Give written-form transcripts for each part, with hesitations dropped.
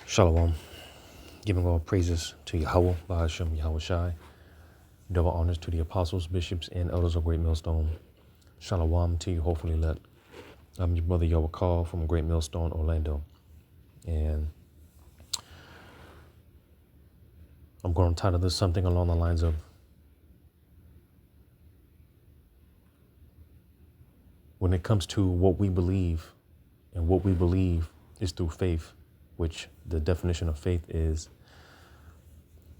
Shalom. Giving all praises to Yahweh, Bahashem, Yahweh Shai. Double honors to the apostles, bishops, and elders of Great Millstone. Shalom to you, hopefully let. I'm your brother Yahweh Call from Great Millstone, Orlando. And I'm going to title this something along the lines of when it comes to what we believe, and what we believe is through faith, which the definition of faith is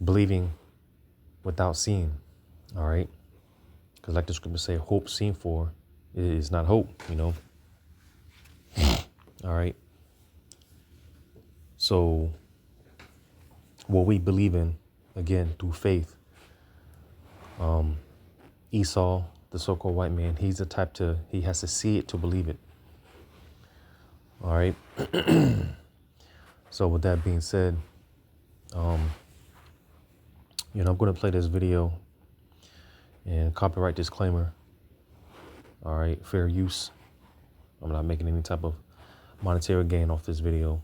believing without seeing. All right. Because like the scripture say, hope seen for is not hope, All right. So what we believe in, again, through faith, Esaw, the so-called white man, he's the type he has to see it to believe it. All right. So with that being said, I'm going to play this video and copyright disclaimer. All right. Fair use. I'm not making any type of monetary gain off this video.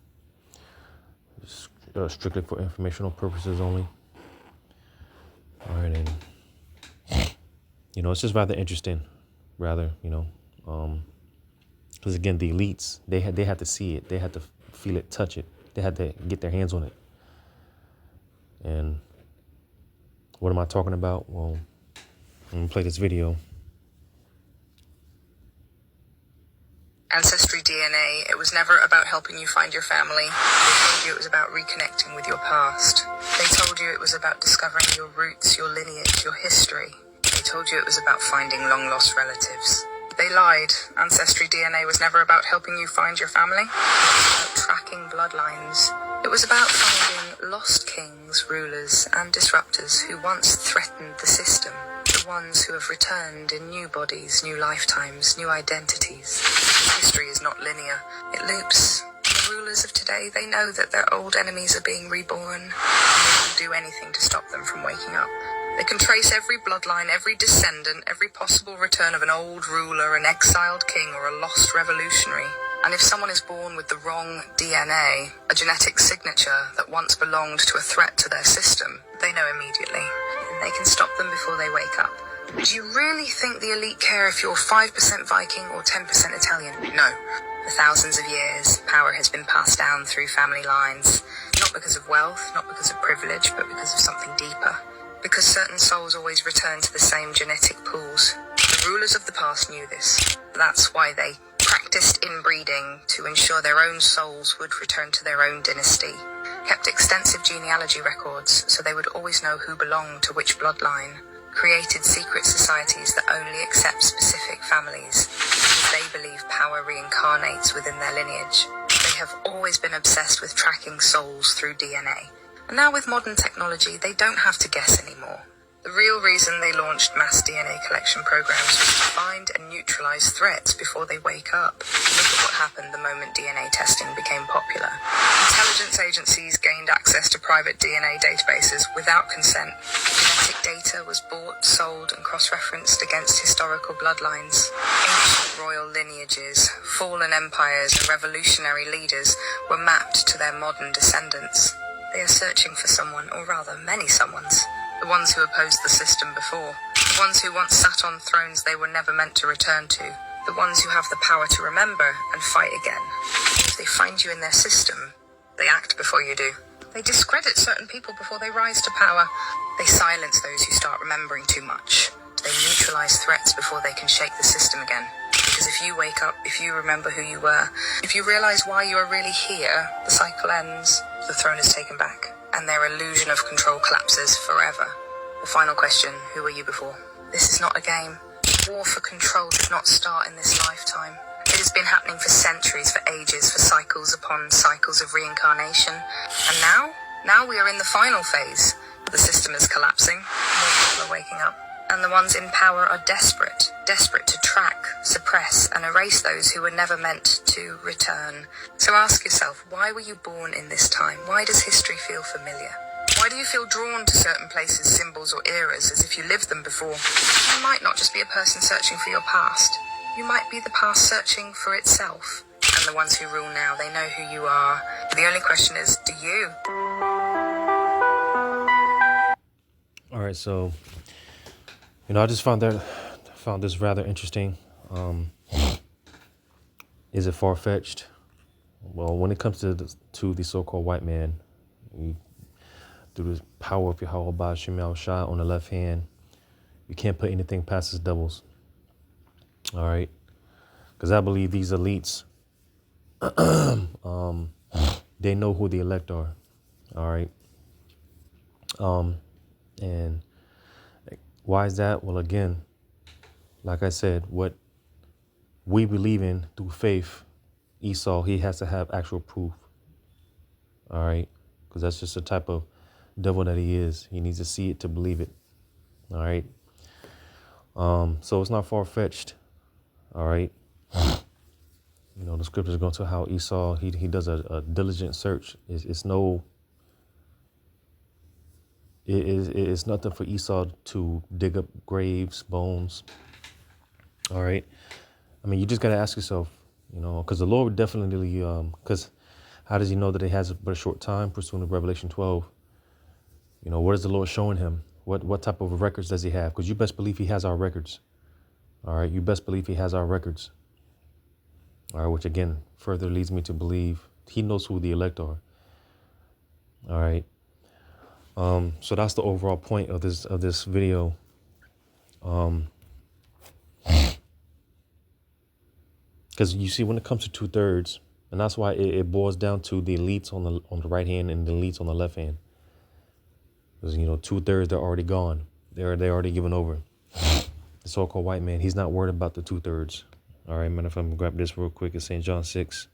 It's, strictly for informational purposes only. All right. And, it's just rather interesting, because again, the elites, they had to see it. They had to feel it, touch it. They had to get their hands on it. And what am I talking about? Well, I'm going to play this video. Ancestry DNA, it was never about helping you find your family. They told you it was about reconnecting with your past. They told you it was about discovering your roots, your lineage, your history. They told you it was about finding long-lost relatives. They lied. Ancestry DNA was never about helping you find your family. It was about tracking bloodlines. It was about finding lost kings, rulers, and disruptors who once threatened the system. The ones who have returned in new bodies, new lifetimes, new identities. History is not linear. It loops. The rulers of today, they know that their old enemies are being reborn, and they will do anything to stop them from waking up. They can trace every bloodline, every descendant, every possible return of an old ruler, an exiled king, or a lost revolutionary. And if someone is born with the wrong DNA, a genetic signature that once belonged to a threat to their system, they know immediately. And they can stop them before they wake up. Do you really think the elite care if you're 5% Viking or 10% Italian? No. For thousands of years, power has been passed down through family lines, not because of wealth, not because of privilege, but because of something deeper. Because certain souls always return to the same genetic pools. The rulers of the past knew this. That's why they practiced inbreeding to ensure their own souls would return to their own dynasty. Kept extensive genealogy records so they would always know who belonged to which bloodline. Created secret societies that only accept specific families because they believe power reincarnates within their lineage. They have always been obsessed with tracking souls through DNA. And now with modern technology, they don't have to guess anymore. The real reason they launched mass DNA collection programs was to find and neutralize threats before they wake up. Look at what happened the moment DNA testing became popular. Intelligence agencies gained access to private DNA databases without consent. Genetic data was bought, sold, and cross-referenced against historical bloodlines. Ancient royal lineages, fallen empires, and revolutionary leaders were mapped to their modern descendants. They are searching for someone, or rather many someones. The ones who opposed the system before. The ones who once sat on thrones they were never meant to return to. The ones who have the power to remember and fight again. And if they find you in their system, they act before you do. They discredit certain people before they rise to power. They silence those who start remembering too much. They neutralize threats before they can shake the system again. Because if you wake up, if you remember who you were, if you realize why you are really here, the cycle ends, the throne is taken back, and their illusion of control collapses forever. The final question, who were you before? This is not a game. War for control did not start in this lifetime. It has been happening for centuries, for ages, for cycles upon cycles of reincarnation. And now we are in the final phase. The system is collapsing, more people are waking up. And the ones in power are desperate to track, suppress, and erase those who were never meant to return. So ask yourself, why were you born in this time? Why does history feel familiar? Why do you feel drawn to certain places, symbols, or eras as if you lived them before? You might not just be a person searching for your past. You might be the past searching for itself. And and the ones who rule now, they know who you are. The only question is, do you? All right, so I just found this rather interesting. Is it far-fetched? Well, when it comes to the so-called white man, you, through the power of Yahweh Ba'Shem Yahushua on the left hand, you can't put anything past his devils. All right, because I believe these elites, they know who the elect are. All right, and why is that? Well, again, like I said, what we believe in through faith, Esau, he has to have actual proof. All right, because that's just the type of devil that he is. He needs to see it to believe it. All right. So it's not far-fetched. All right. The scriptures go to how Esau, he does a diligent search. It's nothing for Esau to dig up graves, bones. All right. I mean, you just got to ask yourself, because the Lord definitely, because how does he know that he has but a short time pursuing Revelation 12? What is the Lord showing him? What type of records does he have? Because you best believe he has our records. All right. You best believe he has our records. All right. Which, again, further leads me to believe he knows who the elect are. All right. So that's the overall point of this video. Because you see, when it comes to 2/3, and that's why it boils down to the elites on the right hand and the elites on the left hand. Because 2/3, they're already gone. They're already given over. The so-called white man, he's not worried about the 2/3. All right, man. If I'm gonna grab this real quick, it's St. John 6.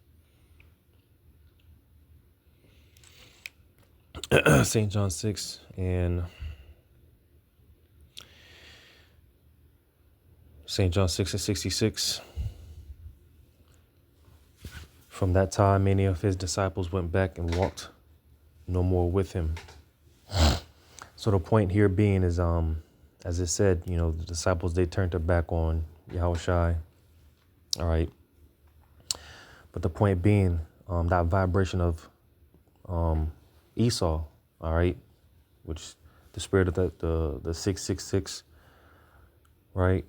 St. John 6 and St. John 6 and 66. From that time, many of his disciples went back and walked no more with him. So the point here being is, as it said, the disciples, they turned their back on Yahushua. All right. But the point being, that vibration of Esau, all right, which the spirit of the 666, right?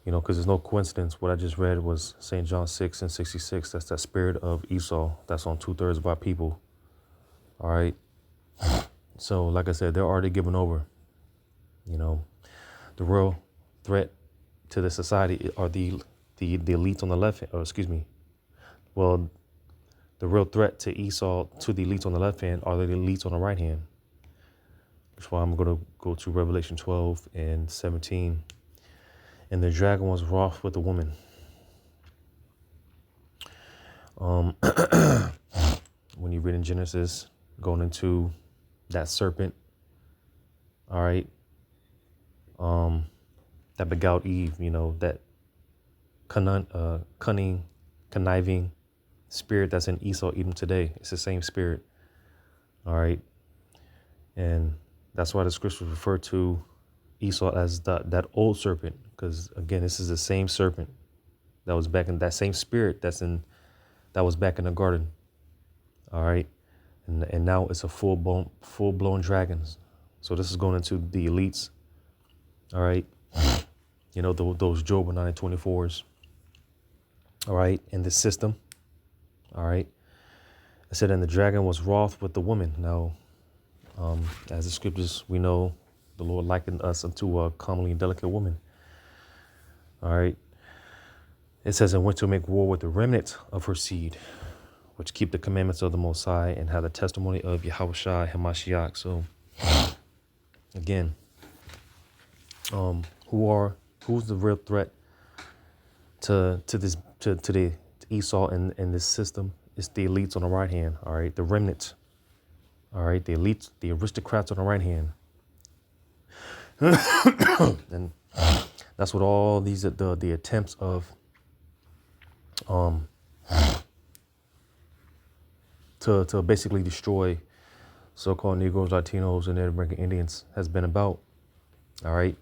Because there's no coincidence. What I just read was St. John 6 and 66. That's that spirit of Esau. That's on 2/3 of our people. All right. So, like I said, they're already given over. The real threat to the society are the elites on the left. Or excuse me. Well, the real threat to Esau, to the elites on the left hand, are the elites on the right hand. Which is why I'm going to go to Revelation 12 and 17. And the dragon was wroth with the woman. When you read in Genesis, going into that serpent, all right, that beguiled Eve, that cunning, conniving spirit that's in Esau even today. It's the same spirit, all right, and that's why the scriptures refer to Esau as that old serpent, because again, this is the same serpent that was back in that same spirit that was back in the garden. All right. And now it's a full blown dragons. So this is going into the elites. All right. Those Job 924s. All right. In this system. All right. I said, and the dragon was wroth with the woman. Now, as the scriptures, we know the Lord likened us unto a comely and delicate woman. All right. It says, and went to make war with the remnant of her seed, which keep the commandments of the Most High and have the testimony of Yahushua Hamashiach. So, again, who's the real threat to the Esau in this system? It's the elites on the right hand. All right, the remnant. All right, the elites, the aristocrats on the right hand. And that's what all these the attempts of to basically destroy so-called Negroes, Latinos, and Native American Indians has been about. All right,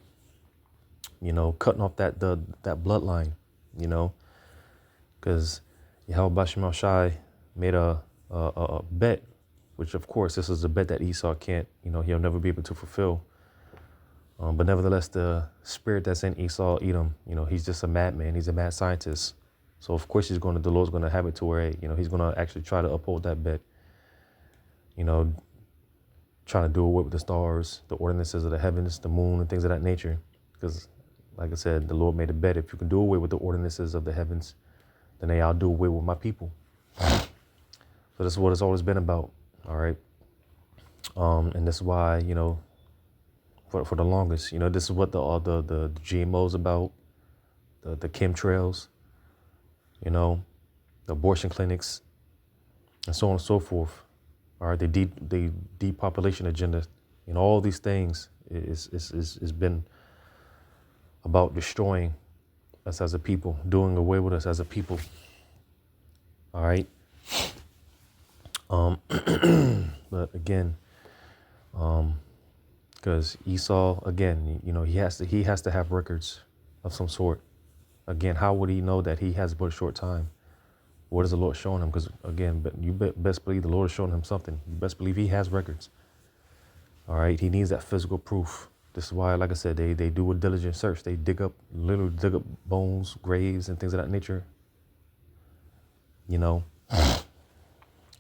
cutting off that bloodline, because Yahweh Shemel Shai made a bet, which of course this is a bet that Esau can't, he'll never be able to fulfill. But nevertheless, the spirit that's in Esau, Edom, he's just a madman. He's a mad scientist. So of course the Lord's going to have it to where, he's going to actually try to uphold that bet, trying to do away with the stars, the ordinances of the heavens, the moon, and things of that nature. Because, like I said, the Lord made a bet. If you can do away with the ordinances of the heavens, then I'll do away with my people. So this is what it's always been about. All right. And that's why, for the longest, this is what the GMOs about, the chemtrails, the abortion clinics, and so on and so forth. All right, the depopulation agenda, all these things is been about destroying us as a people, doing away with us as a people. All right. But again, because Esau, again, he has to have records of some sort. Again, how would he know that he has but a short time? What is the Lord showing him? Because again, best believe the Lord is showing him something. You best believe he has records. All right, he needs that physical proof. This is why, like I said, they do a diligent search. They literally dig up bones, graves, and things of that nature.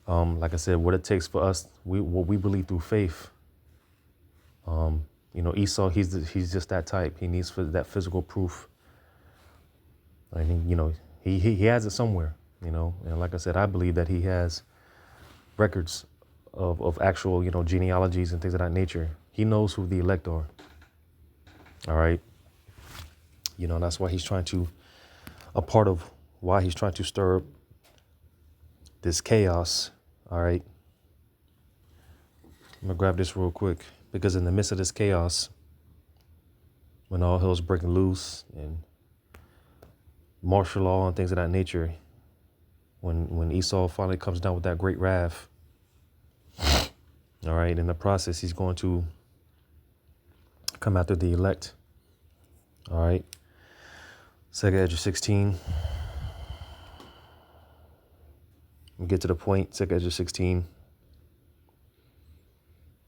Like I said, what it takes for us, what we believe through faith. Esau, he's just that type. He needs that physical proof. I mean, he has it somewhere. And like I said, I believe that he has records of actual, genealogies and things of that nature. He knows who the elect are. All right. That's why a part of why he's trying to stir up this chaos. All right. I'm going to grab this real quick, because in the midst of this chaos, when all hell's breaking loose and martial law and things of that nature, when Esau finally comes down with that great wrath, all right, in the process, he's going to come after the elect. All right. 2nd Ezra 16. We get to the point. 2nd Ezra 16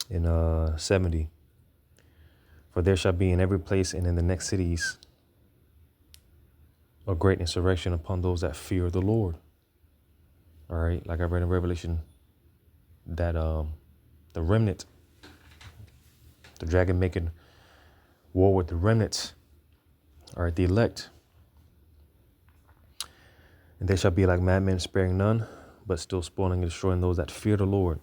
in 70. For there shall be in every place and in the next cities a great insurrection upon those that fear the Lord. All right. Like I read in Revelation, that the remnant, the dragon making war with the remnants, all right, the elect. And they shall be like madmen, sparing none, but still spoiling and destroying those that fear the Lord.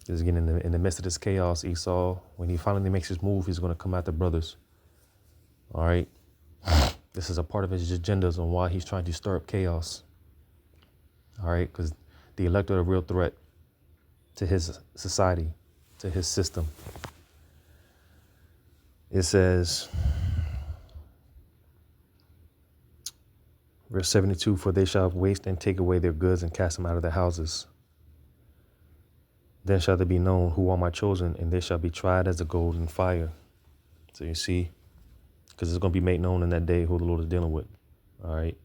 Because again, in the midst of this chaos, Esau, when he finally makes his move, he's going to come after brothers. All right. This is a part of his agendas on why he's trying to stir up chaos. All right. Because the elect are a real threat to his society, to his system. It says, verse 72, for they shall waste and take away their goods and cast them out of their houses. Then shall they be known who are my chosen, and they shall be tried as the gold in fire. So you see, because it's going to be made known in that day who the Lord is dealing with. All right.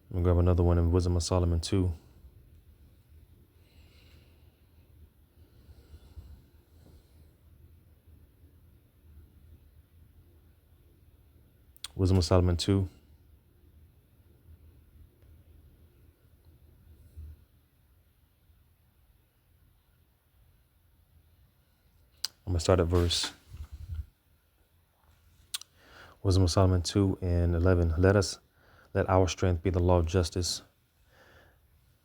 I'm going to grab another one in Wisdom of Solomon 2. Wisdom of Solomon 2. I'm going to start at verse Wisdom of Solomon 2 and 11. Let our strength be the law of justice.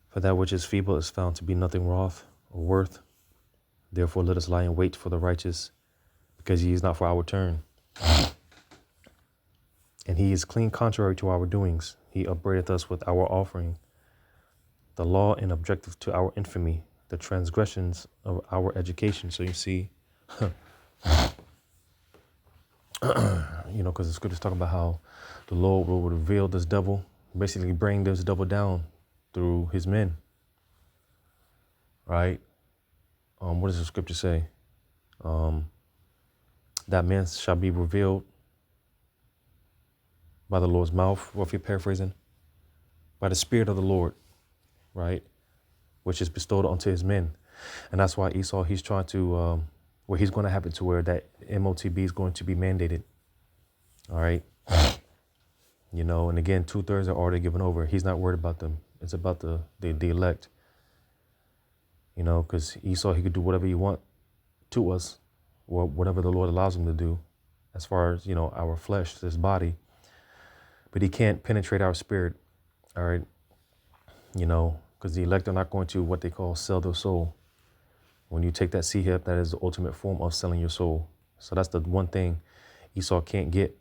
For that which is feeble is found to be nothing wroth or worth. Therefore let us lie in wait for the righteous, because he is not for our turn. And he is clean contrary to our doings. He upbraideth us with our offering. The law and objective to our infamy, the transgressions of our education. So you see, because the scriptures talk about how the Lord will reveal this devil, basically bring this devil down through his men. Right? What does the scripture say? That men shall be revealed by the Lord's mouth, or if you're paraphrasing, by the Spirit of the Lord, right? Which is bestowed onto his men. And that's why Esau, he's trying to, where he's going to have it to where that MOTB is going to be mandated. All right. You know, and again, 2/3 are already given over. He's not worried about them. It's about the elect, you know, because Esau, he could do whatever you want to us, or whatever the Lord allows him to do, as far as, you know, our flesh, this body, but he can't penetrate our spirit. All right. You know, because the elect are not going to what they call sell their soul. When you take that C-hip, that is the ultimate form of selling your soul. So that's the one thing Esau can't get,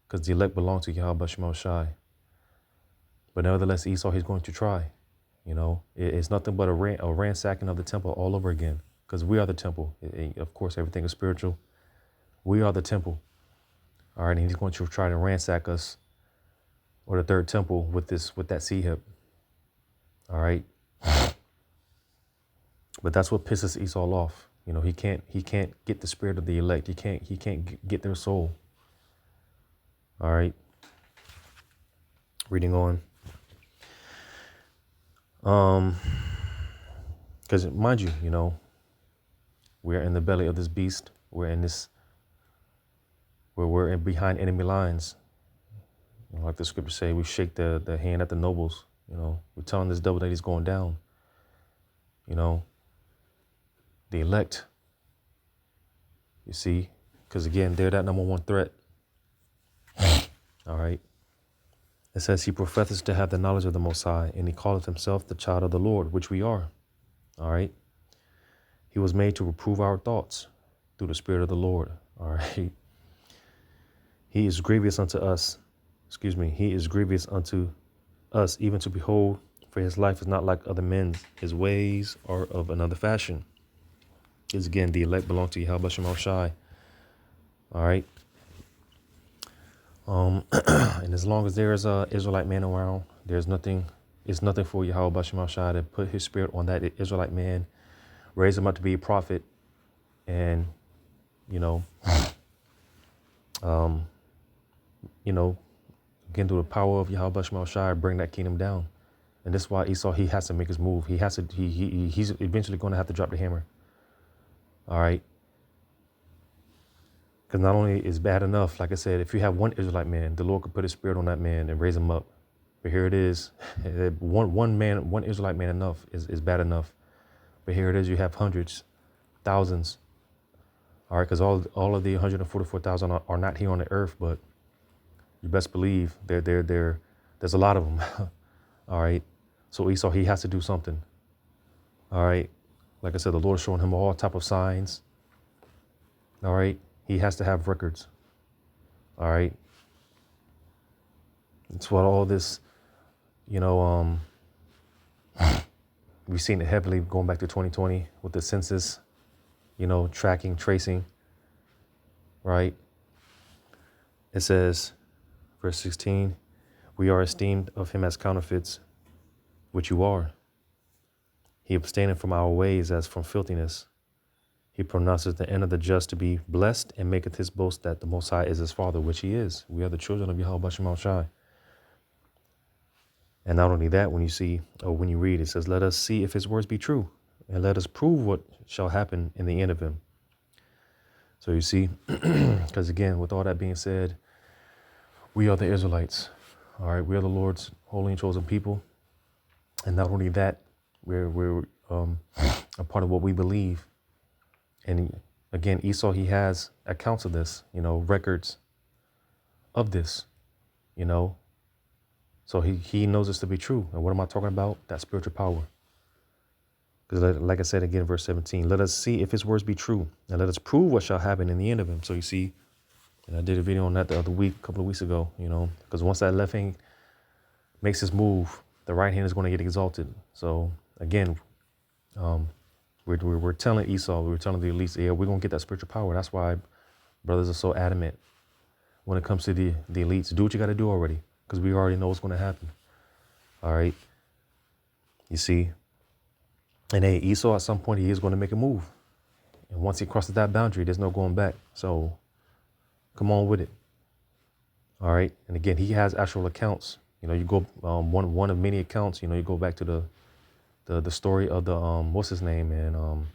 because the elect belong to Yahweh Shema Shai. But nevertheless, Esau, he's going to try. You know, it's nothing but a ransacking of the temple all over again, because we are the temple. Of course, everything is spiritual. We are the temple. All right, and he's going to try to ransack us, or the third temple, with that C-hip. All right. But that's what pisses Esau off. You know, he can't get the spirit of the elect. He can't get their soul. All right. Reading on. Because mind you, you know, we're in the belly of this beast. We're behind enemy lines. You know, like the scriptures say, we shake the hand at the nobles. You know, we're telling this devil that he's going down. You know, the elect, you see, because again, they're that number one threat. All right. It says he professes to have the knowledge of the Most High, and he calleth himself the child of the Lord, which we are. All right. He was made to reprove our thoughts through the Spirit of the Lord. All right. He is grievous unto us. He is grievous unto us, even to behold, for his life is not like other men's. His ways are of another fashion. Because again, the elect belong to Yahweh Shema Shai. All right. And as long as there is a Israelite man around, it's nothing for Yahweh Shema Shai to put his spirit on that Israelite man, raise him up to be a prophet, and, you know, again, through the power of Yahweh Shema Shai, bring that kingdom down. And that's why Esau, he has to make his move. He's eventually going to have to drop the hammer. All right. Because not only is bad enough, like I said, if you have one Israelite man, the Lord could put his spirit on that man and raise him up. But here it is. One Israelite man enough is bad enough. But here it is. You have hundreds, thousands. All right. Because all of the 144,000 are not here on the earth, but you best believe there's a lot of them. All right. So Esau, he has to do something. All right. Like I said, the Lord is showing him all type of signs. All right. He has to have records. All right. It's what all this, you know, we've seen it heavily going back to 2020 with the census, you know, tracking, tracing. Right. It says, verse 16, we are esteemed of him as counterfeits, which you are. He abstaineth from our ways as from filthiness. He pronounces the end of the just to be blessed, and maketh his boast that the Most High is his Father, which he is. We are the children of Yahweh Shema Shai. And not only that, when you read, it says, let us see if his words be true, and let us prove what shall happen in the end of him. So you see, because again, with all that being said, we are the Israelites. All right, we are the Lord's holy and chosen people. And not only that, we're a part of what we believe. And again, Esau, he has accounts of this, you know, records of this, you know. So he knows this to be true. And what am I talking about? That spiritual power. Because like I said again, verse 17, let us see if his words be true, and let us prove what shall happen in the end of him. So you see, and I did a video on that the other week, a couple of weeks ago, you know, because once that left hand makes his move, the right hand is going to get exalted. So again, we're telling Esau, we're telling the elites, yeah, we're going to get that spiritual power. That's why brothers are so adamant when it comes to the elites. Do what you got to do already, because we already know what's going to happen. All right. You see, and hey, Esau, at some point, he is going to make a move. And once he crosses that boundary, there's no going back. So come on with it. All right. And again, he has actual accounts You know, you go one of many accounts. You know, you go back to the story of the what's his name, man.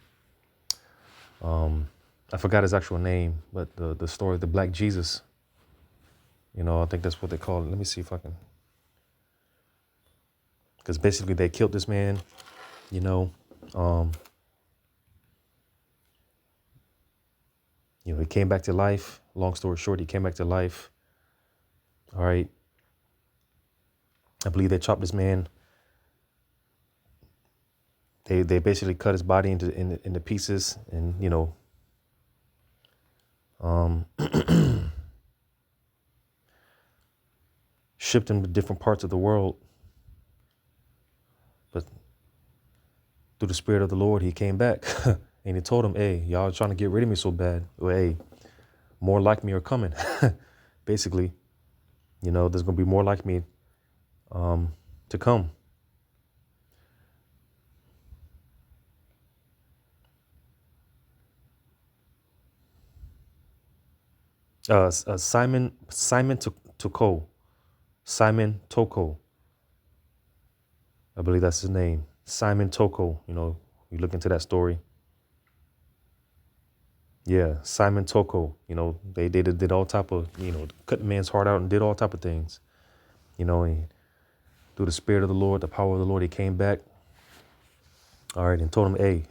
I forgot his actual name, but the story of the Black Jesus. You know, I think that's what they call it. Let me see if I can, because basically they killed this man. You know, um, he came back to life. Long story short, he came back to life. All right. I believe they chopped this man. They basically cut his body into pieces, and um, shipped him to different parts of the world. But through the Spirit of the Lord, he came back, and he told him, "Hey, y'all are trying to get rid of me so bad. Well, hey, more like me are coming." Basically, there's gonna be more like me to come. Simon Toko, Simon Toko, I believe that's his name. Simon Toko. You look into that story. Yeah, Simon Toko. They did all type of cut the man's heart out and did all type of things. And through the Spirit of the Lord, the power of the Lord, he came back. All right, and told him, "Hey,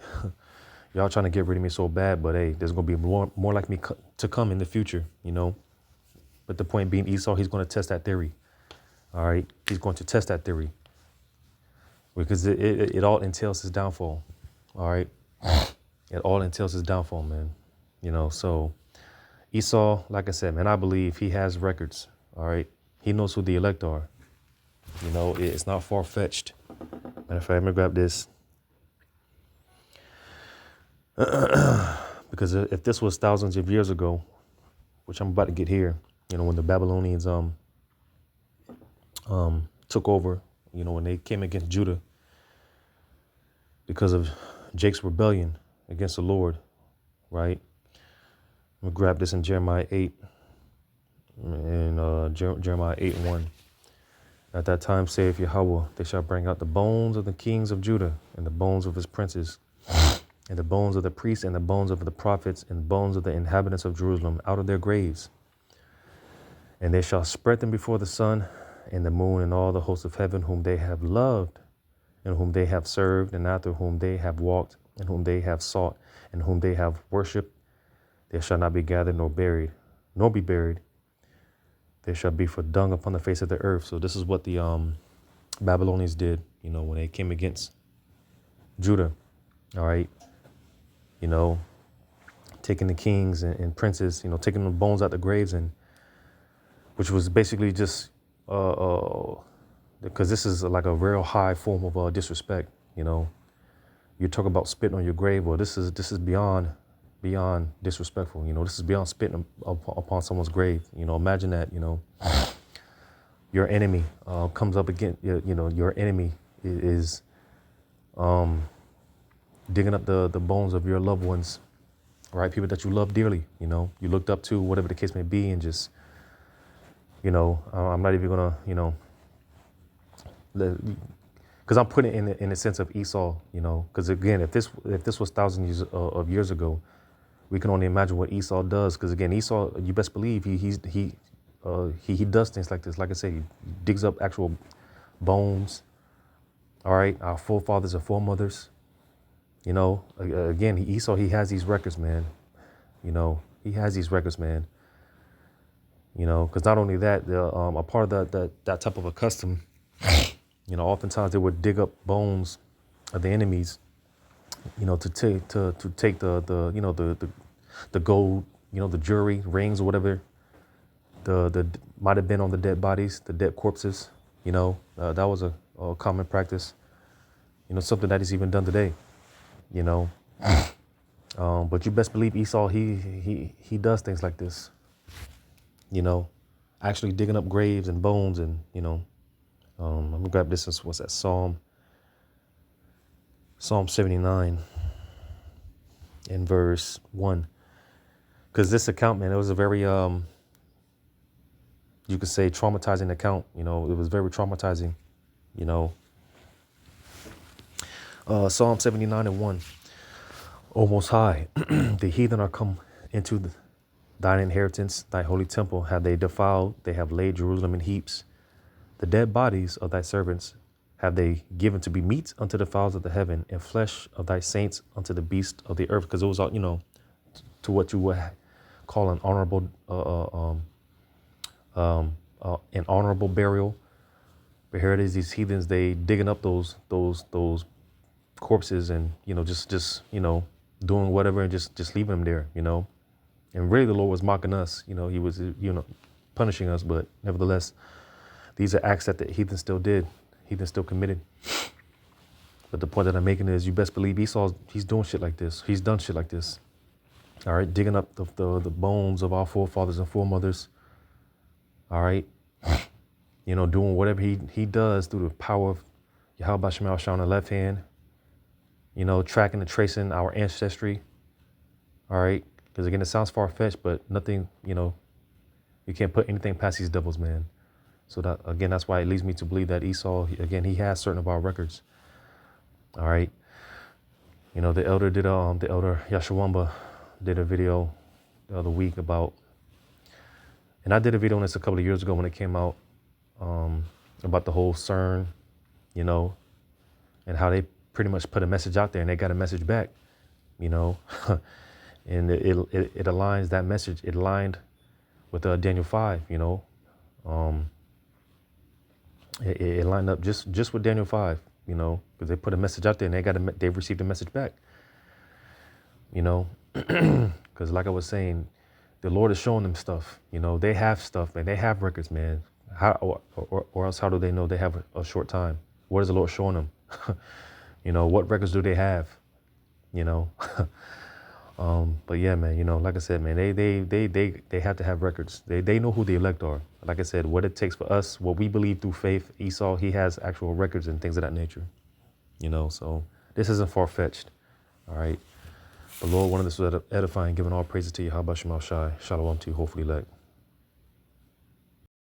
y'all trying to get rid of me so bad, but hey, there's gonna be more like me to come in the future." But the point being, Esau, he's going to test that theory. All right, he's going to test that theory because it all entails his downfall. All right, it all entails his downfall, man. So Esau, like I said, man, I believe he has records. All right, he knows who the elect are. It's not far fetched. Matter of fact, I'm gonna grab this because if this was thousands of years ago, which I'm about to get here, when the Babylonians took over, when they came against Judah because of Jake's rebellion against the Lord, right? I'm gonna grab this in Jeremiah 8, and Jeremiah 8:1. At that time, saith Yahweh, they shall bring out the bones of the kings of Judah, and the bones of his princes, and the bones of the priests, and the bones of the prophets, and bones of the inhabitants of Jerusalem out of their graves. And they shall spread them before the sun and the moon and all the hosts of heaven, whom they have loved, and whom they have served, and after whom they have walked, and whom they have sought, and whom they have worshipped. They shall not be gathered nor be buried. They shall be for dung upon the face of the earth. So this is what the Babylonians did, when they came against Judah. All right. Taking the kings and princes, taking the bones out the graves, and which was basically just because this is like a real high form of disrespect. You talk about spitting on your grave. Well, this is beyond disrespectful. This is beyond spitting upon someone's grave. Imagine that. Your enemy comes up again. Your enemy is digging up the bones of your loved ones, right? People that you love dearly. You looked up to, whatever the case may be, and just I'm not even gonna because I'm putting it in the sense of Esau. Because again, if this was thousands of years ago, we can only imagine what Esau does. Because again, Esau, you best believe he does things like this. Like I say, he digs up actual bones. All right, our forefathers and foremothers. Again, Esau, he has these records, man. He has these records, man. Because not only that, a part of that type of a custom, oftentimes they would dig up bones of the enemies, to take the gold, the jewelry, rings, or whatever the might have been on the dead bodies, the dead corpses. That was a common practice. Something that is even done today. But you best believe Esau, he does things like this. Actually digging up graves and bones, and I'm gonna grab this. What's that? Psalm 79 in verse 1. Because this account, man, it was a very you could say, traumatizing account. You know, it was very traumatizing. You know, Psalm 79:1. O Most High, the heathen are come into thine inheritance, thy holy temple have they defiled. They have laid Jerusalem in heaps. The dead bodies of thy servants have they given to be meat unto the fowls of the heaven, and flesh of thy saints unto the beasts of the earth. Because it was all, you know, to what you would call an honorable burial. But here it is, these heathens, they digging up those corpses, and you know, just you know, doing whatever, and just leaving them there, you know. And really, the Lord was mocking us. You know, he was, you know, punishing us. But nevertheless, these are acts that the heathen still did. Heathen still committed. But the point that I'm making is, you best believe Esau, he's doing shit like this. He's done shit like this. All right, digging up the bones of our forefathers and foremothers. All right, you know, doing whatever he does through the power of Yahweh Shemal Shah on the left hand. You know, tracking and tracing our ancestry. All right, because again, it sounds far-fetched, but nothing, you know, you can't put anything past these devils, man. So that, again, that's why it leads me to believe that Esau, again, he has certain of our records. All right. You know, the elder Yashawamba did a video the other week about, and I did a video on this a couple of years ago when it came out, about the whole CERN, you know, and how they pretty much put a message out there and they got a message back, you know, and it aligns that message. It aligned with Daniel 5, you know. It lined up just with Daniel 5, you know, because they put a message out there and they've received a message back, you know, because like I was saying, the Lord is showing them stuff, you know. They have stuff, man. They have records, man. How or else how do they know they have a short time? What is the Lord showing them? You know, what records do they have? You know, but yeah, man. You know, like I said, man, they have to have records. They know who the elect are. Like I said, what it takes for us, what we believe through faith. Esau, he has actual records and things of that nature. You know, so this isn't far-fetched. All right. The Lord wanted this to edify and giving all praises to you. How about Shemal Shai? Shalom to you, hopefully elect.